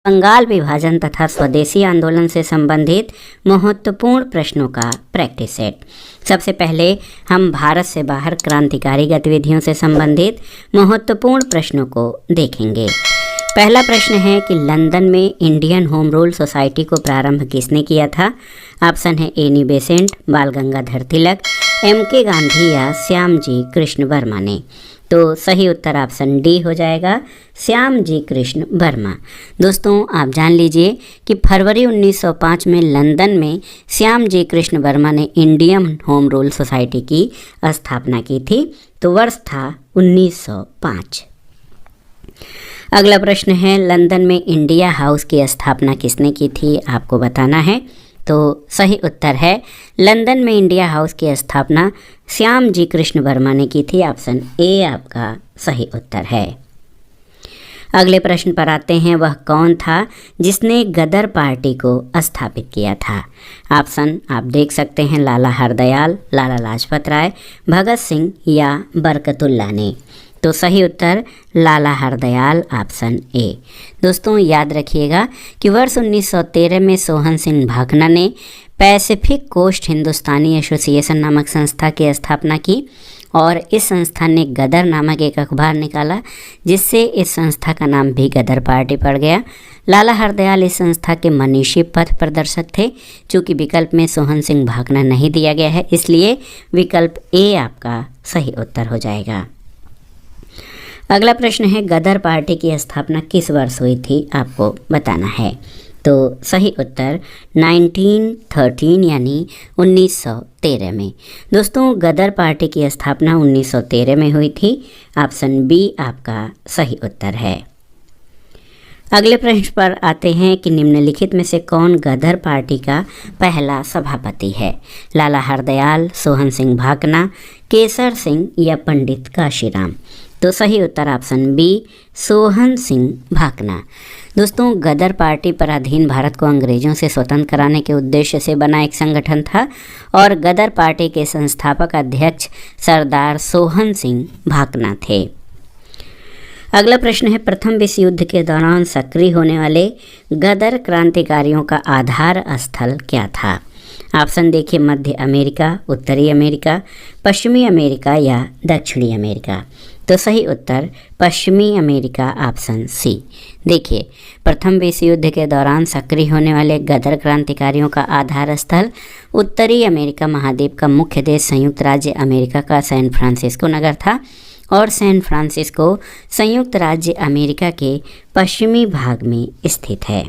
बंगाल विभाजन तथा स्वदेशी आंदोलन से संबंधित महत्वपूर्ण प्रश्नों का प्रैक्टिस सेट। सबसे पहले हम भारत से बाहर क्रांतिकारी गतिविधियों से संबंधित महत्वपूर्ण प्रश्नों को देखेंगे। पहला प्रश्न है कि लंदन में इंडियन होम रूल सोसाइटी को प्रारंभ किसने किया था? ऑप्शन है एनी बेसेंट, बाल गंगाधर तिलक, एम.के. गांधी या श्यामजी कृष्ण वर्मा ने। तो सही उत्तर ऑप्शन डी हो जाएगा, श्यामजी कृष्ण वर्मा। दोस्तों आप जान लीजिए कि फरवरी 1905 में लंदन में श्यामजी कृष्ण वर्मा ने इंडियन होम रूल सोसाइटी की स्थापना की थी। तो वर्ष था 1905। अगला प्रश्न है लंदन में इंडिया हाउस की स्थापना किसने की थी? आपको बताना है। तो सही उत्तर है लंदन में इंडिया हाउस की स्थापना श्यामजी कृष्ण वर्मा ने की थी। ऑप्शन ए आपका सही उत्तर है। अगले प्रश्न पर आते हैं, वह कौन था जिसने गदर पार्टी को स्थापित किया था? ऑप्शन आप देख सकते हैं, लाला हरदयाल, लाला लाजपत राय, भगत सिंह या बरकतुल्ला ने। तो सही उत्तर लाला हरदयाल, ऑप्शन ए। दोस्तों याद रखिएगा कि वर्ष 1913 में सोहन सिंह भाकना ने पैसिफिक कोस्ट हिंदुस्तानी एसोसिएशन नामक संस्था की स्थापना की और इस संस्था ने गदर नामक एक अखबार निकाला जिससे इस संस्था का नाम भी गदर पार्टी पड़ गया। लाला हरदयाल इस संस्था के मनीषी पथ प्रदर्शक थे। चूँकि विकल्प में सोहन सिंह भाकना नहीं दिया गया है इसलिए विकल्प ए आपका सही उत्तर हो जाएगा। अगला प्रश्न है, गदर पार्टी की स्थापना किस वर्ष हुई थी? आपको बताना है। तो सही उत्तर 1913 यानी 1913 में। दोस्तों गदर पार्टी की स्थापना 1913 में हुई थी। ऑप्शन बी आपका सही उत्तर है। अगले प्रश्न पर आते हैं कि निम्नलिखित में से कौन गदर पार्टी का पहला सभापति है? लाला हरदयाल, सोहन सिंह भाकना, केसर सिंह या पंडित काशीराम। तो सही उत्तर ऑप्शन बी सोहन सिंह भाकना। दोस्तों गदर पार्टी पराधीन भारत को अंग्रेजों से स्वतंत्र कराने के उद्देश्य से बना एक संगठन था और गदर पार्टी के संस्थापक अध्यक्ष सरदार सोहन सिंह भाकना थे। अगला प्रश्न है, प्रथम विश्व युद्ध के दौरान सक्रिय होने वाले गदर क्रांतिकारियों का आधार स्थल क्या था? ऑप्शन देखिए, मध्य अमेरिका, उत्तरी अमेरिका, पश्चिमी अमेरिका या दक्षिणी अमेरिका। तो सही उत्तर पश्चिमी अमेरिका, ऑप्शन सी। देखिए प्रथम विश्व युद्ध के दौरान सक्रिय होने वाले गदर क्रांतिकारियों का आधार स्थल उत्तरी अमेरिका महाद्वीप का मुख्य देश संयुक्त राज्य अमेरिका का सैन फ्रांसिस्को नगर था और सैन फ्रांसिस्को संयुक्त राज्य अमेरिका के पश्चिमी भाग में स्थित है।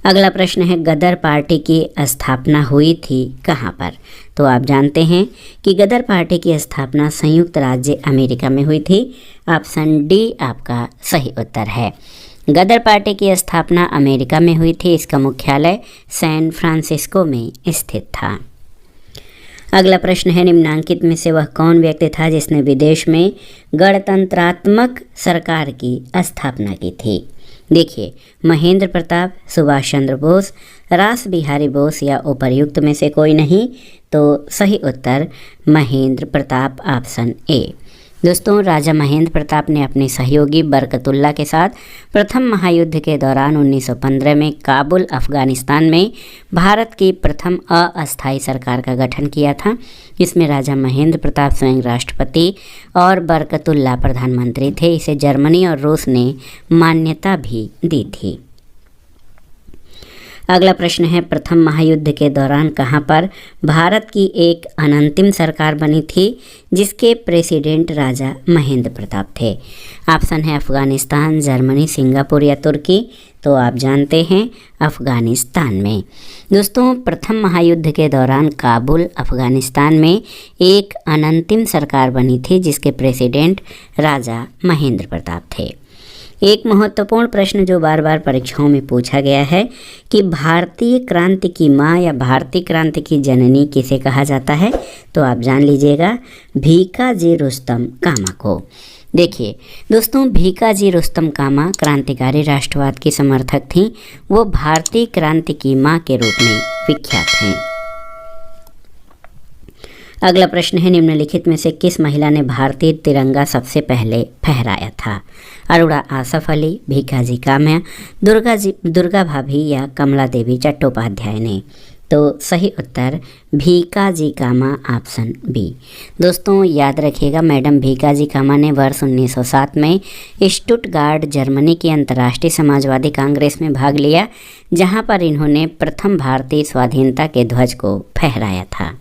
अगला प्रश्न है, गदर पार्टी की स्थापना हुई थी कहाँ पर? तो आप जानते हैं कि गदर पार्टी की स्थापना संयुक्त राज्य अमेरिका में हुई थी। ऑप्शन डी आपका सही उत्तर है। गदर पार्टी की स्थापना अमेरिका में हुई थी। इसका मुख्यालय सैन फ्रांसिस्को में स्थित था। अगला प्रश्न है, निम्नांकित में से वह कौन व्यक्ति था जिसने विदेश में गणतंत्रात्मक सरकार की स्थापना की थी? देखिए महेंद्र प्रताप, सुभाष चंद्र बोस, रास बिहारी बोस या उपर्युक्त में से कोई नहीं। तो सही उत्तर महेंद्र प्रताप, ऑप्शन ए। दोस्तों राजा महेंद्र प्रताप ने अपने सहयोगी बरकतुल्ला के साथ प्रथम महायुद्ध के दौरान 1915 में काबुल अफगानिस्तान में भारत की प्रथम अस्थायी सरकार का गठन किया था। इसमें राजा महेंद्र प्रताप स्वयं राष्ट्रपति और बरकतुल्ला प्रधानमंत्री थे। इसे जर्मनी और रूस ने मान्यता भी दी थी। अगला प्रश्न है, प्रथम महायुद्ध के दौरान कहाँ पर भारत की एक अनंतिम सरकार बनी थी जिसके प्रेसिडेंट राजा महेंद्र प्रताप थे? ऑप्शन है अफगानिस्तान, जर्मनी, सिंगापुर या तुर्की। तो आप जानते हैं अफगानिस्तान में। दोस्तों प्रथम महायुद्ध के दौरान काबुल अफगानिस्तान में एक अनंतिम सरकार बनी थी जिसके प्रेसिडेंट राजा महेंद्र प्रताप थे। एक महत्वपूर्ण प्रश्न जो बार बार परीक्षाओं में पूछा गया है कि भारतीय क्रांति की माँ या भारतीय क्रांति की जननी किसे कहा जाता है? तो आप जान लीजिएगा भीकाजी रुस्तम कामा को। देखिए दोस्तों भीकाजी रुस्तम कामा क्रांतिकारी राष्ट्रवाद की समर्थक थीं। वो भारतीय क्रांति की माँ के रूप में विख्यात हैं। अगला प्रश्न है, निम्नलिखित में से किस महिला ने भारतीय तिरंगा सबसे पहले फहराया था? अरुणा आसफ अली, भीकाजी काम्या, दुर्गा भाभी या कमला देवी चट्टोपाध्याय ने? तो सही उत्तर भीकाजी कामा, ऑप्शन बी। दोस्तों याद रखिएगा, मैडम भीकाजी कामा ने वर्ष 1907 में स्टुटगार्ट जर्मनी की अंतर्राष्ट्रीय समाजवादी कांग्रेस में भाग लिया, जहां पर इन्होंने प्रथम भारतीय स्वाधीनता के ध्वज को फहराया था।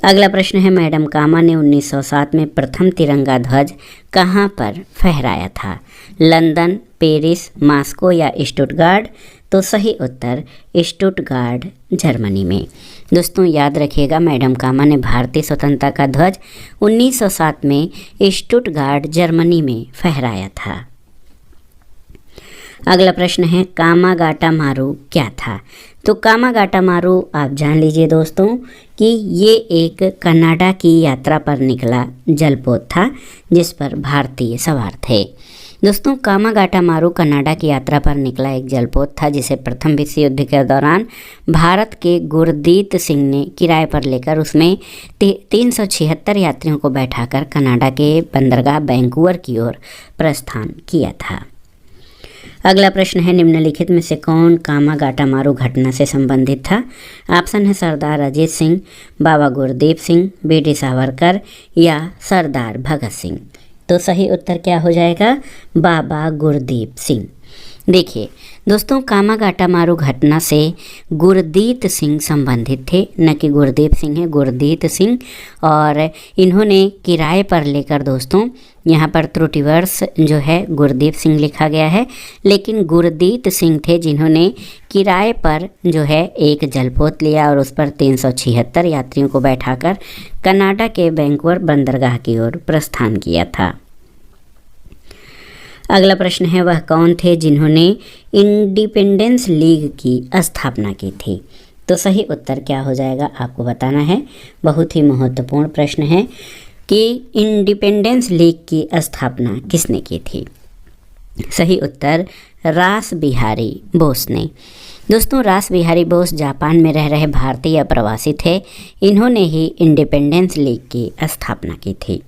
अगला प्रश्न है, मैडम कामा ने 1907 में प्रथम तिरंगा ध्वज कहां पर फहराया था? लंदन, पेरिस, मॉस्को या स्टुटगार्ट? तो सही उत्तर स्टुटगार्ट जर्मनी में। दोस्तों याद रखिएगा, मैडम कामा ने भारतीय स्वतंत्रता का ध्वज 1907 में स्टुटगार्ट जर्मनी में फहराया था। अगला प्रश्न है, कामागाटा मारू क्या था? तो कामागाटा मारू आप जान लीजिए दोस्तों कि ये एक कनाडा की यात्रा पर निकला जलपोत था, जिस पर भारतीय सवार थे। दोस्तों कामागाटा मारू कनाडा की यात्रा पर निकला एक जलपोत था, जिसे प्रथम विश्व युद्ध के दौरान भारत के गुरदीत सिंह ने किराए पर लेकर उसमें 376 यात्रियों को बैठाकर कनाडा के बंदरगाह वैंकूवर की ओर प्रस्थान किया था। अगला प्रश्न है, निम्नलिखित में से कौन कामागाटा मारू घटना से संबंधित था? ऑप्शन है सरदार अजीत सिंह, बाबा गुरदीप सिंह, बीडी सावरकर या सरदार भगत सिंह? तो सही उत्तर क्या हो जाएगा? बाबा गुरदीप सिंह। देखिए दोस्तों, कामागाटा मारू घटना से गुरदीत सिंह संबंधित थे, न कि गुरदीप सिंह है, गुरदीत सिंह। और इन्होंने किराए पर लेकर, दोस्तों यहाँ पर त्रुटिवर्ष जो है गुरदीप सिंह लिखा गया है, लेकिन गुरदीत सिंह थे जिन्होंने किराए पर जो है एक जलपोत लिया और उस पर 376 यात्रियों को बैठाकर कनाडा के वैंकूवर बंदरगाह की ओर प्रस्थान किया था। अगला प्रश्न है, वह कौन थे जिन्होंने इंडिपेंडेंस लीग की स्थापना की थी? तो सही उत्तर क्या हो जाएगा आपको बताना है। बहुत ही महत्वपूर्ण प्रश्न है कि इंडिपेंडेंस लीग की स्थापना किसने की थी? सही उत्तर रास बिहारी बोस ने। दोस्तों रास बिहारी बोस जापान में रह रहे भारतीय प्रवासी थे, इन्होंने ही इंडिपेंडेंस लीग की स्थापना की थी।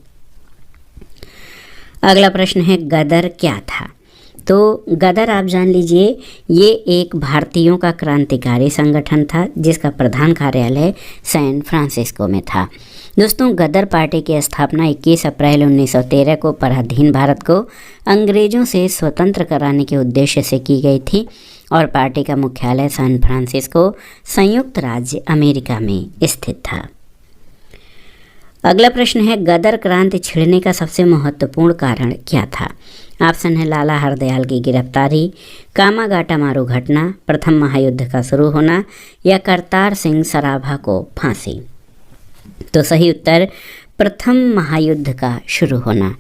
अगला प्रश्न है, गदर क्या था? तो गदर आप जान लीजिए, ये एक भारतीयों का क्रांतिकारी संगठन था जिसका प्रधान कार्यालय सैन फ्रांसिस्को में था। दोस्तों गदर पार्टी की स्थापना 21 अप्रैल 1913 को पराधीन भारत को अंग्रेजों से स्वतंत्र कराने के उद्देश्य से की गई थी और पार्टी का मुख्यालय सैन फ्रांसिस्को संयुक्त राज्य अमेरिका में स्थित था। अगला प्रश्न है, गदर क्रांति छिड़ने का सबसे महत्वपूर्ण कारण क्या था? ऑप्शन है लाला हरदयाल की गिरफ्तारी, कामागाटा मारू घटना, प्रथम महायुद्ध का शुरू होना या करतार सिंह सराभा को फांसी? तो सही उत्तर प्रथम महायुद्ध का शुरू होना।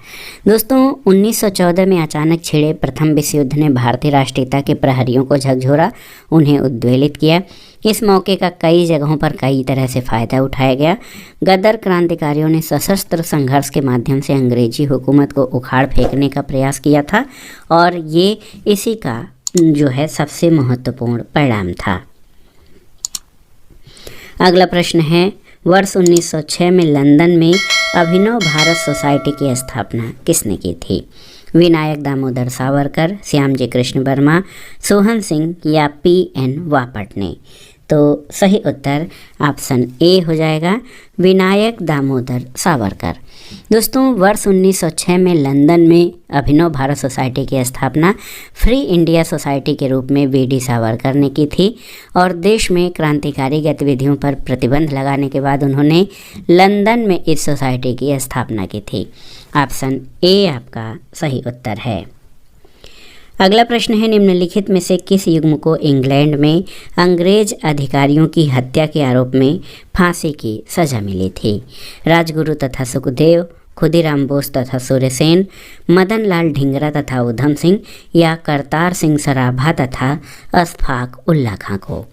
दोस्तों 1914 में अचानक छिड़े प्रथम विश्व युद्ध ने भारतीय राष्ट्रीयता के प्रहरियों को झकझोरा, उन्हें उद्वेलित किया। इस मौके का कई जगहों पर कई तरह से फ़ायदा उठाया गया। गदर क्रांतिकारियों ने सशस्त्र संघर्ष के माध्यम से अंग्रेजी हुकूमत को उखाड़ फेंकने का प्रयास किया था और ये इसी का जो है सबसे महत्वपूर्ण परिणाम था। अगला प्रश्न है, वर्ष 1906 में लंदन में अभिनव भारत सोसाइटी की स्थापना किसने की थी? विनायक दामोदर सावरकर, श्यामजी कृष्ण वर्मा, सोहन सिंह या P.N. वापट ने? तो सही उत्तर ऑप्शन ए हो जाएगा, विनायक दामोदर सावरकर। दोस्तों वर्ष 1906 में लंदन में अभिनव भारत सोसाइटी की स्थापना फ्री इंडिया सोसाइटी के रूप में वी.डी. सावरकर ने की थी और देश में क्रांतिकारी गतिविधियों पर प्रतिबंध लगाने के बाद उन्होंने लंदन में इस सोसाइटी की स्थापना की थी। ऑप्शन ए आपका सही उत्तर है। अगला प्रश्न है, निम्नलिखित में से किस युग्म को इंग्लैंड में अंग्रेज अधिकारियों की हत्या के आरोप में फांसी की सजा मिली थी? राजगुरु तथा सुखदेव, खुदीराम बोस तथा सूर्यसेन, मदन लाल ढींगरा तथा उधम सिंह या करतार सिंह सराभा तथा अशफाक उल्ला खां को?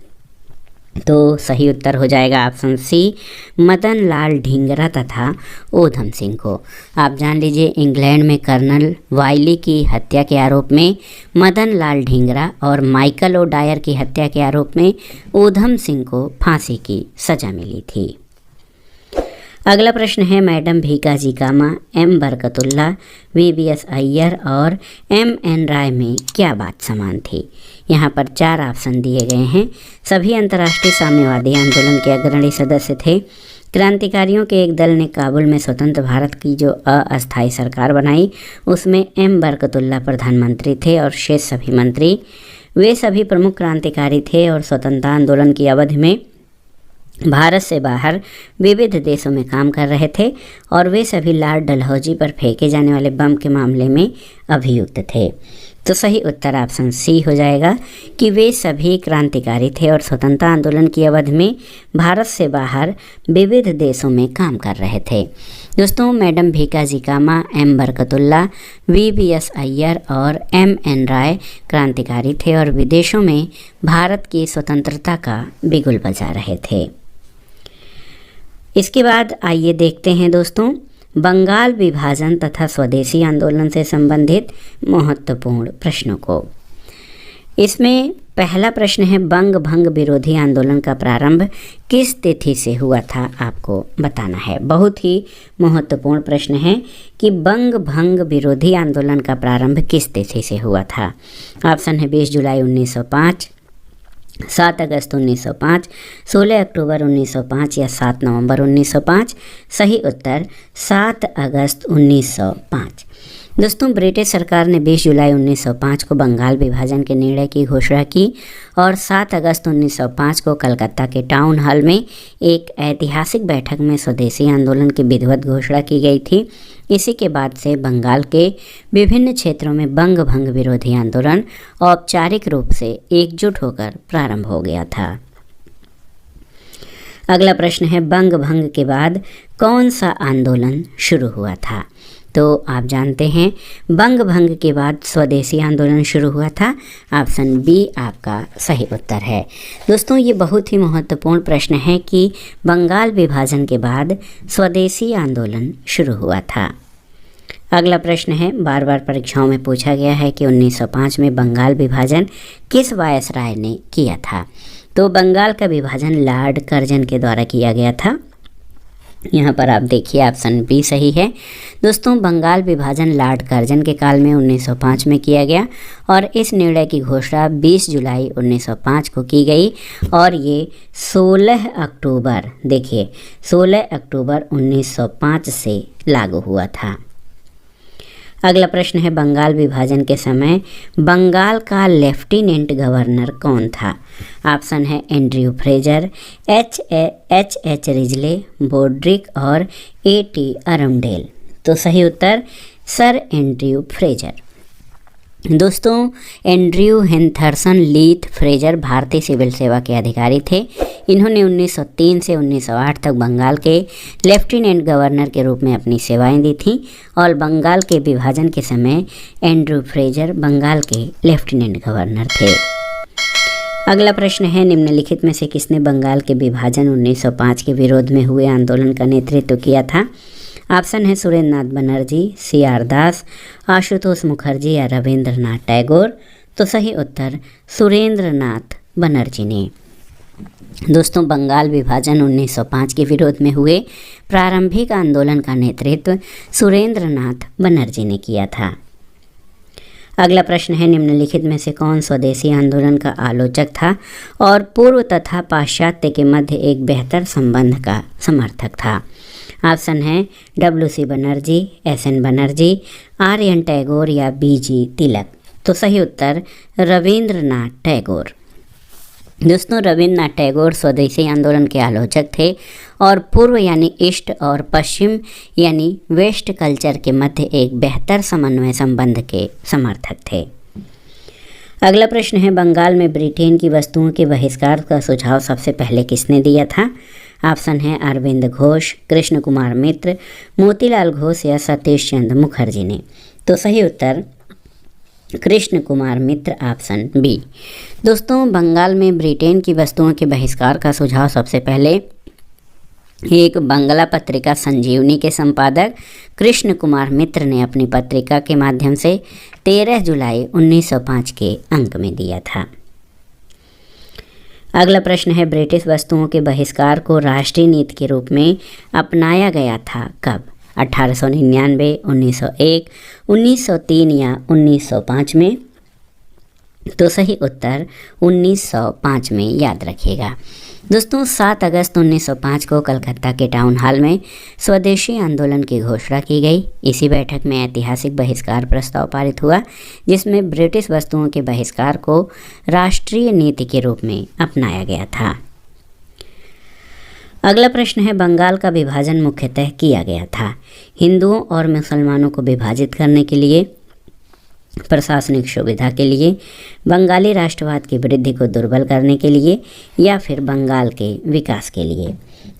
तो सही उत्तर हो जाएगा ऑप्शन सी, मदन लाल ढींगरा तथा ऊधम सिंह को। आप जान लीजिए इंग्लैंड में कर्नल वाइली की हत्या के आरोप में मदन लाल ढींगरा और माइकल ओ डायर की हत्या के आरोप में ऊधम सिंह को फांसी की सजा मिली थी। अगला प्रश्न है मैडम भीकाजी कामा, एम बरकतुल्ला, वीवीएस अय्यर और एम.एन. राय में क्या बात समान थी। यहाँ पर 4 ऑप्शन दिए गए हैं। सभी अंतर्राष्ट्रीय साम्यवादी आंदोलन के अग्रणी सदस्य थे। क्रांतिकारियों के एक दल ने काबुल में स्वतंत्र भारत की जो अस्थायी सरकार बनाई उसमें एम बरकतुल्ला प्रधानमंत्री थे और शेष सभी मंत्री। वे सभी प्रमुख क्रांतिकारी थे और स्वतंत्रता आंदोलन की अवधि में भारत से बाहर विविध देशों में काम कर रहे थे और वे सभी लॉर्ड डलहौजी पर फेंके जाने वाले बम के मामले में अभियुक्त थे। तो सही उत्तर ऑप्शन सी हो जाएगा कि वे सभी क्रांतिकारी थे और स्वतंत्रता आंदोलन की अवधि में भारत से बाहर विविध देशों में काम कर रहे थे। दोस्तों, मैडम भीकाजी कामा, एम बरकतुल्ला, वीवीएस अय्यर और एम.एन. राय क्रांतिकारी थे और विदेशों में भारत की स्वतंत्रता का बिगुल बजा रहे थे। इसके बाद आइए देखते हैं दोस्तों बंगाल विभाजन तथा स्वदेशी आंदोलन से संबंधित महत्वपूर्ण प्रश्नों को। इसमें पहला प्रश्न है बंग भंग विरोधी आंदोलन का प्रारंभ किस तिथि से हुआ था, आपको बताना है। बहुत ही महत्वपूर्ण प्रश्न है कि बंग भंग विरोधी आंदोलन का प्रारंभ किस तिथि से हुआ था। ऑप्शन है 20 जुलाई 1905, 7 अगस्त 1905, 16 अक्टूबर 1905 या 7 नवंबर 1905। सही उत्तर 7 अगस्त 1905। दोस्तों, ब्रिटिश सरकार ने 20 जुलाई 1905 को बंगाल विभाजन के निर्णय की घोषणा की और 7 अगस्त 1905 को कलकत्ता के टाउन हॉल में एक ऐतिहासिक बैठक में स्वदेशी आंदोलन की विधिवत घोषणा की गई थी। इसी के बाद से बंगाल के विभिन्न क्षेत्रों में बंग भंग विरोधी आंदोलन औपचारिक रूप से एकजुट होकर प्रारंभ हो गया था। अगला प्रश्न है बंग भंग के बाद कौन सा आंदोलन शुरू हुआ था। तो आप जानते हैं बंग भंग के बाद स्वदेशी आंदोलन शुरू हुआ था। ऑप्शन बी आपका सही उत्तर है। दोस्तों, ये बहुत ही महत्वपूर्ण प्रश्न है कि बंगाल विभाजन के बाद स्वदेशी आंदोलन शुरू हुआ था। अगला प्रश्न है बार बार परीक्षाओं में पूछा गया है कि 1905 में बंगाल विभाजन किस वायसराय ने किया था। तो बंगाल का विभाजन लॉर्ड कर्जन के द्वारा किया गया था। यहाँ पर आप देखिए ऑप्शन बी सही है। दोस्तों, बंगाल विभाजन लॉर्ड कर्जन के काल में 1905 में किया गया और इस निर्णय की घोषणा 20 जुलाई 1905 को की गई और ये 16 अक्टूबर 1905 से लागू हुआ था। अगला प्रश्न है बंगाल विभाजन के समय बंगाल का लेफ्टिनेंट गवर्नर कौन था। ऑप्शन है एंड्रयू फ्रेजर, एच रिजले, बोड्रिक और ए.टी. अरमडेल। तो सही उत्तर सर एंड्रयू फ्रेजर। दोस्तों, एंड्रयू हेंथरसन लीथ फ्रेजर भारतीय सिविल सेवा के अधिकारी थे। इन्होंने 1903 से 1908 तक बंगाल के लेफ्टिनेंट गवर्नर के रूप में अपनी सेवाएं दी थीं और बंगाल के विभाजन के समय एंड्रयू फ्रेजर बंगाल के लेफ्टिनेंट गवर्नर थे। अगला प्रश्न है निम्नलिखित में से किसने बंगाल के विभाजन 1905 के विरोध में हुए आंदोलन का नेतृत्व किया था। ऑप्शन है सुरेंद्र नाथ बनर्जी, सी.आर. दास, आशुतोष मुखर्जी या रविंद्रनाथ टैगोर। तो सही उत्तर सुरेंद्र नाथ बनर्जी ने। दोस्तों, बंगाल विभाजन 1905 के विरोध में हुए प्रारंभिक आंदोलन का नेतृत्व सुरेंद्र नाथ बनर्जी ने किया था। अगला प्रश्न है निम्नलिखित में से कौन स्वदेशी आंदोलन का आलोचक था और पूर्व तथा पाश्चात्य के मध्य एक बेहतर संबंध का समर्थक था। ऑप्शन है W.C. बनर्जी, S.N. बनर्जी, आर्यन टैगोर या B.G. तिलक। तो सही उत्तर रविंद्रनाथ टैगोर। दोस्तों, रविंद्रनाथ टैगोर स्वदेशी आंदोलन के आलोचक थे और पूर्व यानी ईस्ट और पश्चिम यानी वेस्ट कल्चर के मध्य एक बेहतर समन्वय संबंध के समर्थक थे। अगला प्रश्न है बंगाल में ब्रिटेन की वस्तुओं के बहिष्कार का सुझाव सबसे पहले किसने दिया था। ऑप्शन है अरविंद घोष, कृष्ण कुमार मित्र, मोतीलाल घोष या सतीश चंद्र मुखर्जी ने। तो सही उत्तर कृष्ण कुमार मित्र, ऑप्शन बी। दोस्तों, बंगाल में ब्रिटेन की वस्तुओं के बहिष्कार का सुझाव सबसे पहले एक बंगला पत्रिका संजीवनी के संपादक कृष्ण कुमार मित्र ने अपनी पत्रिका के माध्यम से 13 जुलाई 1905 के अंक में दिया था। अगला प्रश्न है ब्रिटिश वस्तुओं के बहिष्कार को राष्ट्रीय नीति के रूप में अपनाया गया था कब? 1899, 1901, 1903 या 1905 में? तो सही उत्तर 1905 में, याद रखिएगा। दोस्तों 7 अगस्त 1905 को कलकत्ता के टाउन हॉल में स्वदेशी आंदोलन की घोषणा की गई। इसी बैठक में ऐतिहासिक बहिष्कार प्रस्ताव पारित हुआ जिसमें ब्रिटिश वस्तुओं के बहिष्कार को राष्ट्रीय नीति के रूप में अपनाया गया था। अगला प्रश्न है बंगाल का विभाजन मुख्यतः किया गया था हिंदुओं और मुसलमानों को विभाजित करने के लिए, प्रशासनिक सुविधा के लिए, बंगाली राष्ट्रवाद की वृद्धि को दुर्बल करने के लिए या फिर बंगाल के विकास के लिए?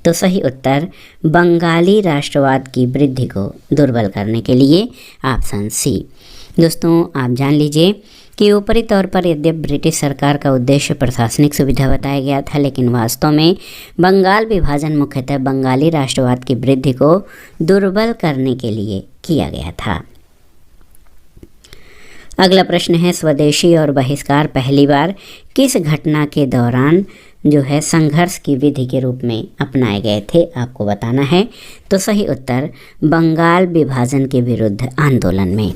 तो सही उत्तर बंगाली राष्ट्रवाद की वृद्धि को दुर्बल करने के लिए, ऑप्शन सी। दोस्तों आप जान लीजिए कि ऊपरी तौर पर यद्यपि ब्रिटिश सरकार का उद्देश्य प्रशासनिक सुविधा बताया गया था, लेकिन वास्तव में बंगाल विभाजन मुख्यतः बंगाली राष्ट्रवाद की वृद्धि को दुर्बल करने के लिए किया गया था। अगला प्रश्न है स्वदेशी और बहिष्कार पहली बार किस घटना के दौरान जो है संघर्ष की विधि के रूप में अपनाए गए थे, आपको बताना है। तो सही उत्तर बंगाल विभाजन के विरुद्ध आंदोलन में।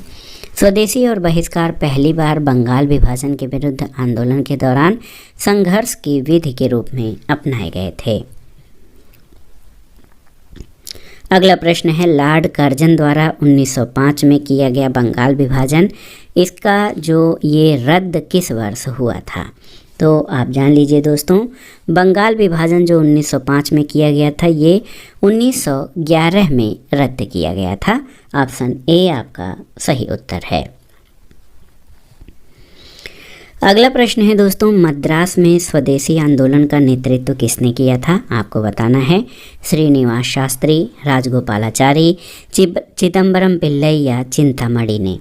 स्वदेशी और बहिष्कार पहली बार बंगाल विभाजन के विरुद्ध आंदोलन के दौरान संघर्ष की विधि के रूप में अपनाए गए थे। अगला प्रश्न है लॉर्ड कर्जन द्वारा 1905 में किया गया बंगाल विभाजन, इसका जो ये रद्द किस वर्ष हुआ था? तो आप जान लीजिए दोस्तों बंगाल विभाजन जो 1905 में किया गया था ये 1911 में रद्द किया गया था। ऑप्शन ए आपका सही उत्तर है। अगला प्रश्न है दोस्तों मद्रास में स्वदेशी आंदोलन का नेतृत्व किसने किया था? आपको बताना है। श्रीनिवास शास्त्री, राजगोपालाचारी, चिदम्बरम पिल्लई या चिंतामणि ने?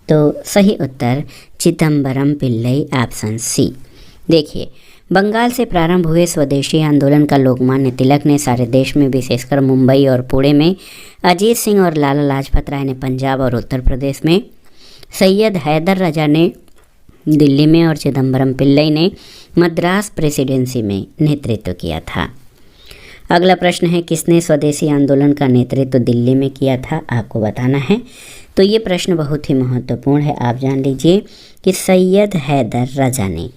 तो सही उत्तर चिदम्बरम पिल्लई, ऑप्शन सी। देखिए बंगाल से प्रारंभ हुए स्वदेशी आंदोलन का लोकमान्य तिलक ने सारे देश में विशेषकर मुंबई और पुणे में, अजीत सिंह और लाला लाजपत राय ने पंजाब और उत्तर प्रदेश में, सैयद हैदर रजा ने दिल्ली में और चिदम्बरम पिल्लई ने मद्रास प्रेसिडेंसी में नेतृत्व किया था। अगला प्रश्न है किसने स्वदेशी आंदोलन का नेतृत्व दिल्ली में किया था? आपको बताना है। तो ये प्रश्न बहुत ही महत्वपूर्ण है, आप जान लीजिए कि सैयद हैदर रजा ने।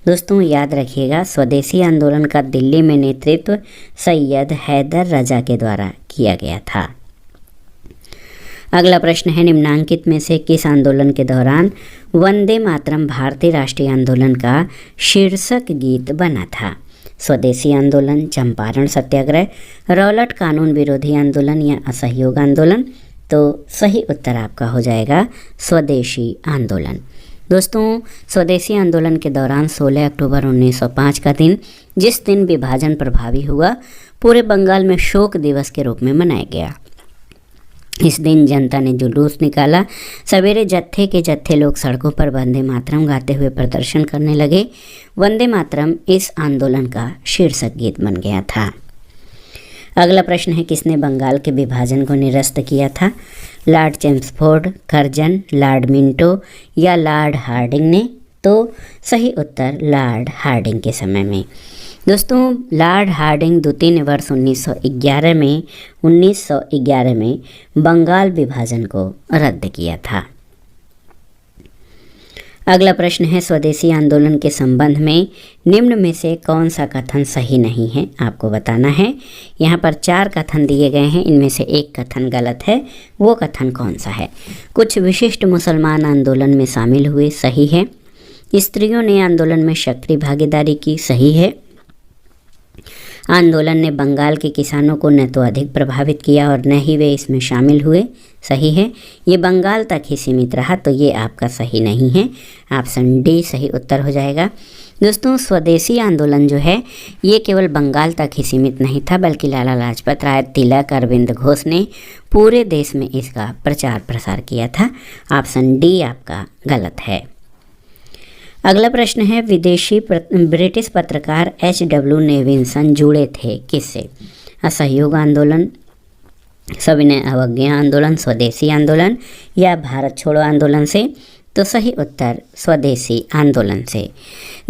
दोस्तों याद रखिएगा स्वदेशी आंदोलन का दिल्ली में नेतृत्व सैयद हैदर रजा के द्वारा किया गया था। अगला प्रश्न है निम्नांकित में से किस आंदोलन के दौरान वंदे मातरम भारतीय राष्ट्रीय आंदोलन का शीर्षक गीत बना था? स्वदेशी आंदोलन, चंपारण सत्याग्रह, रौलट कानून विरोधी आंदोलन या असहयोग आंदोलन? तो सही उत्तर आपका हो जाएगा स्वदेशी आंदोलन। दोस्तों स्वदेशी आंदोलन के दौरान 16 अक्टूबर 1905 का दिन, जिस दिन विभाजन प्रभावी हुआ, पूरे बंगाल में शोक दिवस के रूप में मनाया गया। इस दिन जनता ने जुलूस निकाला। सवेरे जत्थे के जत्थे लोग सड़कों पर वंदे मातरम गाते हुए प्रदर्शन करने लगे। वंदे मातरम इस आंदोलन का शीर्षक गीत बन गया था। अगला प्रश्न है किसने बंगाल के विभाजन को निरस्त किया था? Lord Chelmsford, Curzon, Lord Minto या लॉर्ड हार्डिंग ने? तो सही उत्तर लॉर्ड हार्डिंग के समय में। दोस्तों लॉर्ड हार्डिंग द्वितीय ने वर्ष 1911 में बंगाल विभाजन को रद्द किया था। अगला प्रश्न है स्वदेशी आंदोलन के संबंध में निम्न में से कौन सा कथन सही नहीं है? आपको बताना है। यहाँ पर 4 कथन दिए गए हैं, इनमें से एक कथन गलत है। वो कथन कौन सा है? कुछ विशिष्ट मुसलमान आंदोलन में शामिल हुए, सही है। स्त्रियों ने आंदोलन में सक्रिय भागीदारी की, सही है। आंदोलन ने बंगाल के किसानों को न तो अधिक प्रभावित किया और न ही वे इसमें शामिल हुए, सही है। ये बंगाल तक ही सीमित रहा, तो ये आपका सही नहीं है। ऑप्शन डी सही उत्तर हो जाएगा। दोस्तों स्वदेशी आंदोलन जो है ये केवल बंगाल तक ही सीमित नहीं था, बल्कि लाला लाजपत राय, तिलक, अरविंद घोष ने पूरे देश में इसका प्रचार प्रसार किया था। ऑप्शन डी आपका गलत है। अगला प्रश्न है ब्रिटिश पत्रकार H.W. नेविन्सन जुड़े थे किससे? असहयोग आंदोलन, सविनय अवज्ञा आंदोलन, स्वदेशी आंदोलन या भारत छोड़ो आंदोलन से? तो सही उत्तर स्वदेशी आंदोलन से।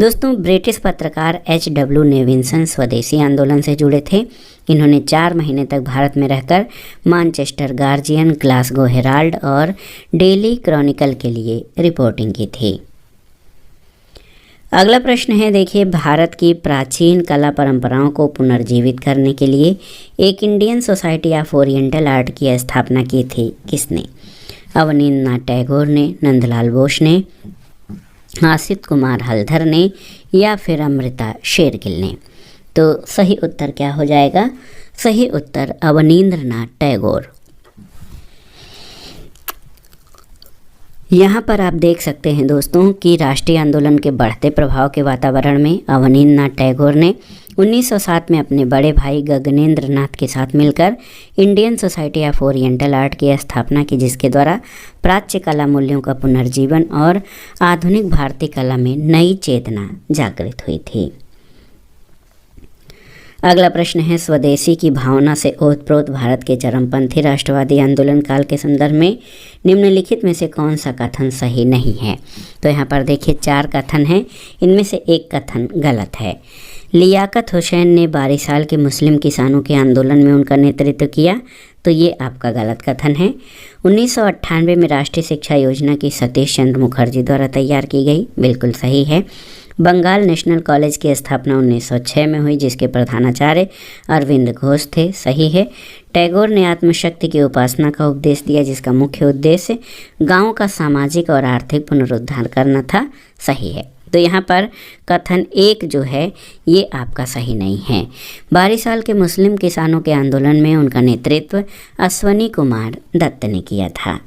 दोस्तों, ब्रिटिश पत्रकार H.W. नेविंसन स्वदेशी आंदोलन से जुड़े थे। इन्होंने 4 महीने तक भारत में रहकर मैनचेस्टर गार्जियन, ग्लासगो हेराल्ड और डेली क्रॉनिकल के लिए रिपोर्टिंग की थी। अगला प्रश्न है, देखिए, भारत की प्राचीन कला परंपराओं को पुनर्जीवित करने के लिए एक Indian society of oriental art की स्थापना की थी, किसने? अवनींद्रनाथ टैगोर ने, नंदलाल बोस ने, आसित कुमार हल्दर ने या फिर अमृता शेरगिल ने? तो सही उत्तर क्या हो जाएगा? सही उत्तर अवनींद्रनाथ टैगोर। यहाँ पर आप देख सकते हैं दोस्तों कि राष्ट्रीय आंदोलन के बढ़ते प्रभाव के वातावरण में अवनींद्रनाथ टैगोर ने 1907 में अपने बड़े भाई गगनेंद्र नाथ के साथ मिलकर Indian society of oriental art की स्थापना की, जिसके द्वारा प्राच्य कला मूल्यों का पुनर्जीवन और आधुनिक भारतीय कला में नई चेतना जागृत हुई थी। अगला प्रश्न है, स्वदेशी की भावना से ओतप्रोत भारत के चरमपंथी राष्ट्रवादी आंदोलन काल के संदर्भ में निम्नलिखित में से कौन सा कथन सही नहीं है? तो यहाँ पर देखिए 4 कथन हैं, इनमें से एक कथन गलत है। लियाकत हुसैन ने बारिसाल के मुस्लिम किसानों के आंदोलन में उनका नेतृत्व किया, तो ये आपका गलत कथन है। 1998 में राष्ट्रीय शिक्षा योजना की सतीश चंद्र मुखर्जी द्वारा तैयार की गई, बिल्कुल सही है। बंगाल नेशनल कॉलेज की स्थापना 1906 में हुई, जिसके प्रधानाचार्य अरविंद घोष थे, सही है। टैगोर ने आत्मशक्ति की उपासना का उपदेश दिया, जिसका मुख्य उद्देश्य गांव का सामाजिक और आर्थिक पुनरुद्धार करना था, सही है। तो यहाँ पर कथन 1 जो है ये आपका सही नहीं है। बारिसाल के मुस्लिम किसानों के आंदोलन में उनका नेतृत्व अश्वनी कुमार दत्त ने किया था।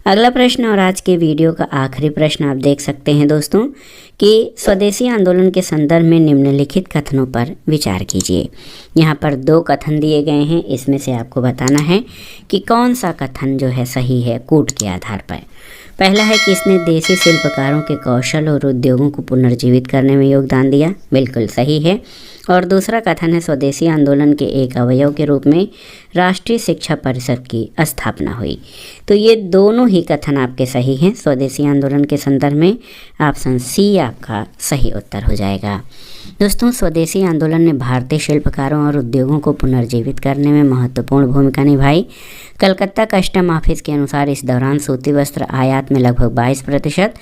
अगला प्रश्न और आज के वीडियो का आखिरी प्रश्न आप देख सकते हैं दोस्तों कि स्वदेशी आंदोलन के संदर्भ में निम्नलिखित कथनों पर विचार कीजिए। यहाँ पर 2 कथन दिए गए हैं, इसमें से आपको बताना है कि कौन सा कथन जो है सही है कूट के आधार पर। पहला है कि इसने देसी शिल्पकारों के कौशल और उद्योगों को पुनर्जीवित करने में योगदान दिया, बिल्कुल सही है। और दूसरा कथन है स्वदेशी आंदोलन के एक अवयव के रूप में राष्ट्रीय शिक्षा परिषद की स्थापना हुई। तो ये दोनों ही कथन आपके सही हैं। स्वदेशी आंदोलन के संदर्भ में ऑप्शन सी आपका सही उत्तर हो जाएगा। दोस्तों, स्वदेशी आंदोलन ने भारतीय शिल्पकारों और उद्योगों को पुनर्जीवित करने में महत्वपूर्ण भूमिका निभाई। कलकत्ता कस्टम ऑफिस के अनुसार इस दौरान सूती वस्त्र आयात में लगभग 22%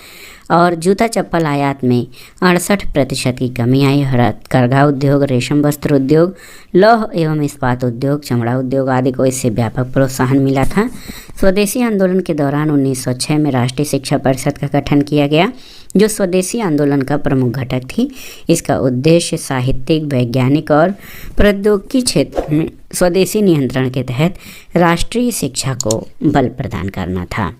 और जूता चप्पल आयात में 68% की कमी आई। हथकरघा उद्योग, रेशम वस्त्र उद्योग, लौह एवं इस्पात उद्योग, चमड़ा उद्योग आदि को इससे व्यापक प्रोत्साहन मिला था। स्वदेशी आंदोलन के दौरान 1906 में राष्ट्रीय शिक्षा परिषद का गठन किया गया, जो स्वदेशी आंदोलन का प्रमुख घटक थी। इसका उद्देश्य साहित्यिक, वैज्ञानिक और प्रौद्योगिकी क्षेत्र में स्वदेशी नियंत्रण के तहत राष्ट्रीय शिक्षा को बल प्रदान करना था।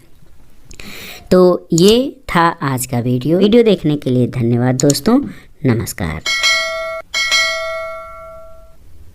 तो ये था आज का वीडियो देखने के लिए धन्यवाद दोस्तों, नमस्कार।